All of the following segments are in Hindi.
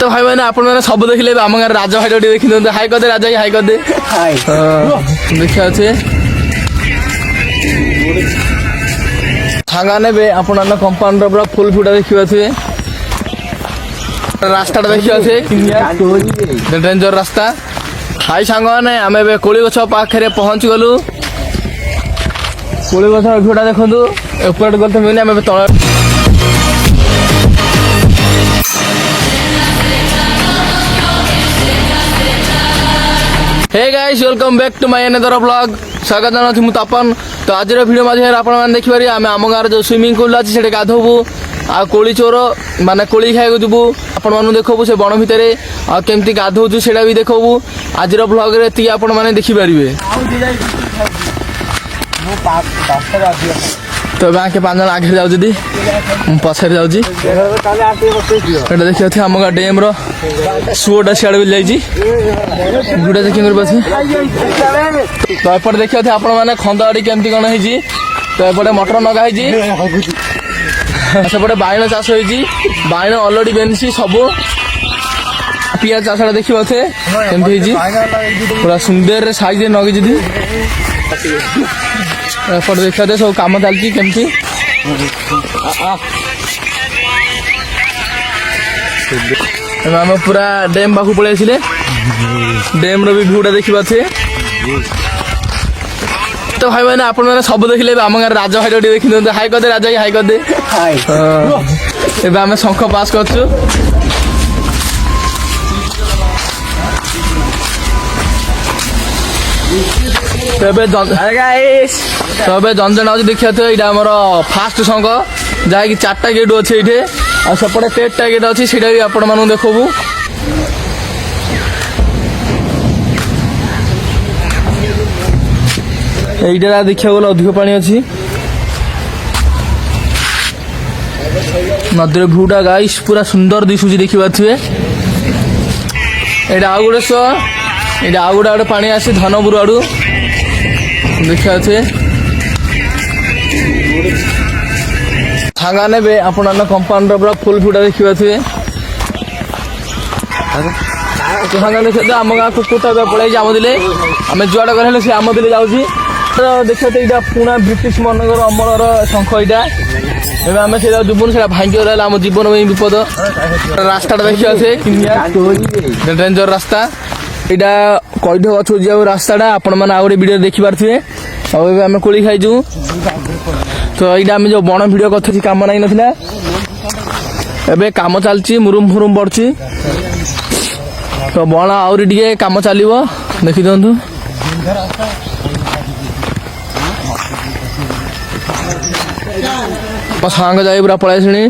तो भाई मैंने आप सब देखिले आम गाँव राजा भाई देखी दिखाते हाई करदे राजा हाई करदे देखा अच्छे सांगा ने आप कंपाउंड पूरा फुल फुटा देखिए रास्ता देखिए डेंजर रास्ता हाई सांग ने आम कोली गछ पाखे पहुँच गलु कोली गछ भ्यूटा देखु एपट गलते मिलने आम तल hey guys welcome back to my another vlog स्वागत जनाती मु तपन तो आज वीडियो मध्य आपण मैंने देखिपारे आम आम गाँव जो स्विमिंग पूल अच्छी से गाधबू आ कोली चोर माने कोली खाई जीवु आपण मानु देखबू से बण भितर आ केमती गाधौचु सेटा भी देखबू आज व्लॉग रे ती आपण माने देखि परिबे तो बाके पांच जन आगे जाऊ जदी पछरे जाऊ जी एटा देखियो थे हम डैम रो सुओटा सियाड़ भी जाई गुडा चेकिंग कर बस तो एपट देखियो थे आपण माने खंदाड़ी केमती कोन है जी तो एपटे मटर नगा है जी सेपटे बाइण चाष होती बाइण अलरेडी बेनसी सब पियाज चाष देखिए थे केमती पूरा सुंदर साइज नगे जी एपट देखा थे सब कम चलती केमती आम पूरा डैम पाखु पलि आसिले डैम रो भी भ्यूटा देखा थे तो भाई मैंने आप सब देखिले आम गाँव राजा भाई देखी दिखाते हाई करदे राजा हाई करदे एवं शंख पास करछु जंजन आज देखिए थे यहाँ आमर फास्ट शंख जहाँकि 4टा गेट अच्छे ये आ सेपटे 13टा गेट अच्छी से भी आपण मानू देखबू এইটা देखा गला अधिक पानी अच्छी नदी भ्यूटा गाइस पूरा सुंदर दिशुची देखी पारे यहाँ आउ गोटे यहाँ आउ गोटे पानी आसी धनपुर आड़ू देखा सांगा ने आप कंपाउंड पूरा फुल फुटा देखी पारे सांगा देखते आम गाँव कुकुरटा पड़े आम दिले आम जुआड़ा कहले सी आम दिले जाऊँगी देखते यहाँ पुणा ब्रिटिश मनकर अमलर शंख यहाँ आम से जीवन से भांगी रहा आम जीवन में विपद रास्ता देखिए डेंजर रास्ता यहाँ कैद गछ जा रास्ता आपण मैंने आउ वीडियो देखी पारे आम कोली खाईचु तो यहाँ आम जो बण भिड कर कम नाई ना एवं कम चलती मुरुम फुरुम पड़ी तो बण आहरी टे कम चलो देखी दिंतु सांग जाए पूरा पड़े शुणी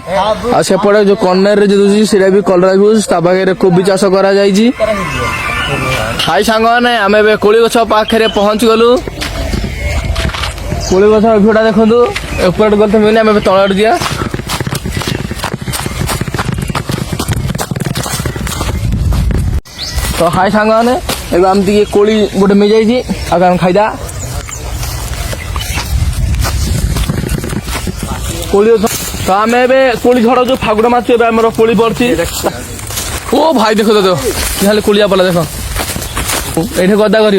आसेपटे जो कर्नर जो भी कलरा भ्यूज पाखे कोबी चाष करा हाई सांग ने आम कोली गछ पाखे पहुँच गलु कोली गछ भ्यूटा देखु एपट गलते मिलने आम तल दिया तो हाई सांग ने आम टे कोली गोटे मिल जाइए आगे खाईदा कोली तो आम कोली झड़ जो फागुड़ माछ आम कोली पड़ी ओ भाई देख तो खाली कोलिया पड़ा देख ये गदा कर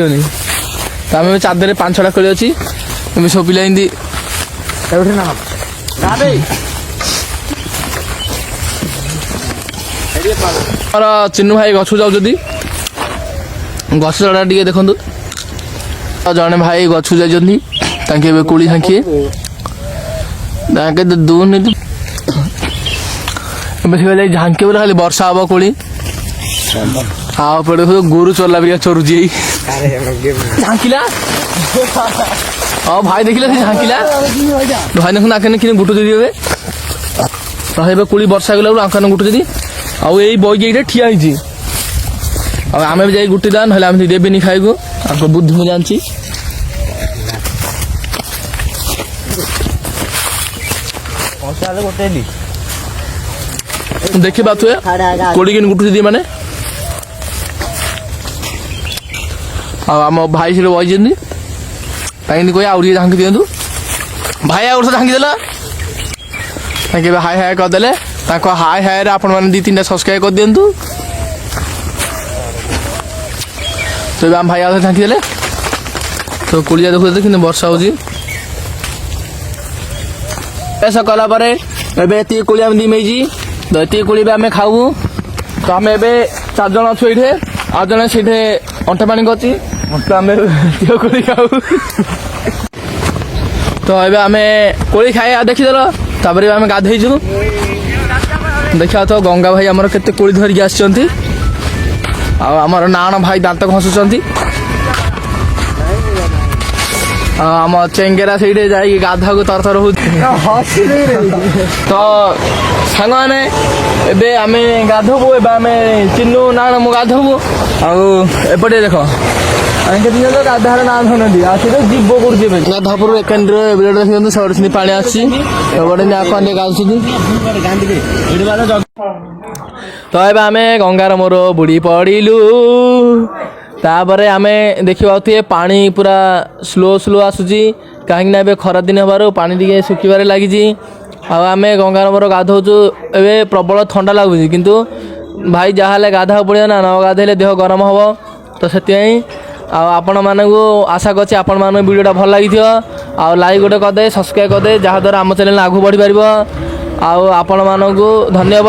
तो आम चादर 5-6टा कोली अच्छी सब पिला चिन्नू भाई गछ जाऊँ गछ चढ़ा टे देखु जड़े भाई गछ जा कोली झांकी दून झांके बोले खाली वर्षा हम कोली हाँ पड़े गोरु चोरला भी चोरुची झांकिला हाँ भाई देखिले झांकिला भाई देखो आखने कि गुटुचे तो कोली वर्षा गला आखने गुटुचे आई बई ये ठिया आम भी जाए गुटी दान ना आम देवेनि खाइबू आपको बुद्धि मुझे जानची देखी पाथे कोड़ी के गुटुची माने आम भाई से बही कह आगे झांकी दिंतु भाई आउ झांकी देला हाई हाई करदे हाई हाई आप 2-3टा सब्सक्राइब कर दिंतु। ତ ଏବେ ଆମ ଭାଇ ଆଉ ଝାଙ୍କି ଦେଲେ ତ କୁଳିଆ ଦେଖୁଛନ୍ତି କିନ୍ତୁ ବର୍ଷା ହେଉଛି। ଏସବୁ କଲା ପରେ ଏବେ ଏତିକି କୋଳି ଆମେ ଦିମେଇଛି ତ ଏତିକି କୋଳି ବି ଆମେ ଖାଇବୁ। ତ ଆମେ ଏବେ 4 ଜଣ ଅଛୁ ଏଇଠି, ଆଉ ଜଣେ ସେଇଠି ଅଣ୍ଟା ପାଣି କରିଛି ତ ଆମେ ଏତିକି କୋଳି ଖାଉ। ତ ଏବେ ଆମେ କୋଳି ଖାଇବା ଦେଖିଦେଲ, ତାପରେ ଆମେ ଗାଧେଇଛୁ। ଦେଖିବା ତ ଗଙ୍ଗା ଭାଇ ଆମର କେତେ କୋଳି ଧରିକି ଆସିଛନ୍ତି, ଆଉ ଆମର ନାଣ ଭାଇ ଦାନ୍ତ ଘଷୁଛନ୍ତି, ଆଉ ଆମ ଚେଙ୍ଗେରା ସେଇଠି ଯାଇକି ଗାଧାକୁ ତରତର ହଉଛି। ତ ସାଙ୍ଗମାନେ ଏବେ ଆମେ ଗାଧୋବୁ, ଏବେ ଆମେ ଚିନୁ ନାଣ ମୁଁ ଗାଧୋବୁ। ଆଉ ଏପଟେ ଦେଖ ଆମେ କେତେ ଜଣ ଗାଧାର ନାଁ ଧରୁନାହାନ୍ତି, ଆଉ ସେଟା ଯିବ କରୁଛି ଏବେ ଗାଧା ପୂର୍ବରୁ ଏକାଣ୍ଡରେ ବିରାଟ ଦେଖୁଛନ୍ତି ସେଠି ସେମିତି ପାଣି ଆସୁଛି, ଏପଟେ ଆକାଣ୍ଡେ ଗାଧୁଛନ୍ତି। ତ ଏବେ ଆମେ ଗଙ୍ଗାର ମୋର ବୁଡ଼ି ପଡ଼ିଲୁ। ତାପରେ ଆମେ ଦେଖିପାରୁଥିବେ ପାଣି ପୁରା ସ୍ଲୋ ଆସୁଛି, କାହିଁକିନା ଏବେ ଖରାଦିନ ହେବାରୁ ପାଣି ଟିକେ ଶୁଖିବାରେ ଲାଗିଛି। ଆଉ ଆମେ ଗଙ୍ଗାର ମୋର ଗାଧଉଛୁ, ଏବେ ପ୍ରବଳ ଥଣ୍ଡା ଲାଗୁଛି କିନ୍ତୁ ଭାଇ ଯାହାହେଲେ ଗାଧାକୁ ପଡ଼ିବ ନା, ନ ଗାଧେଇଲେ ଦେହ ଗରମ ହେବ। ତ ସେଥିପାଇଁ ଆଉ ଆପଣମାନଙ୍କୁ ଆଶା କରୁଛି ଆପଣମାନଙ୍କୁ ଭିଡ଼ିଓଟା ଭଲ ଲାଗିଥିବ, ଆଉ ଲାଇକ୍ ଗୋଟେ କରିଦେବେ, ସବସ୍କ୍ରାଇବ୍ କରିଦେବେ, ଯାହାଦ୍ୱାରା ଆମ ଚ୍ୟାନେଲ୍ ଆଗକୁ ବଢ଼ିପାରିବ। ଆଉ ଆପଣମାନଙ୍କୁ ଧନ୍ୟବାଦ।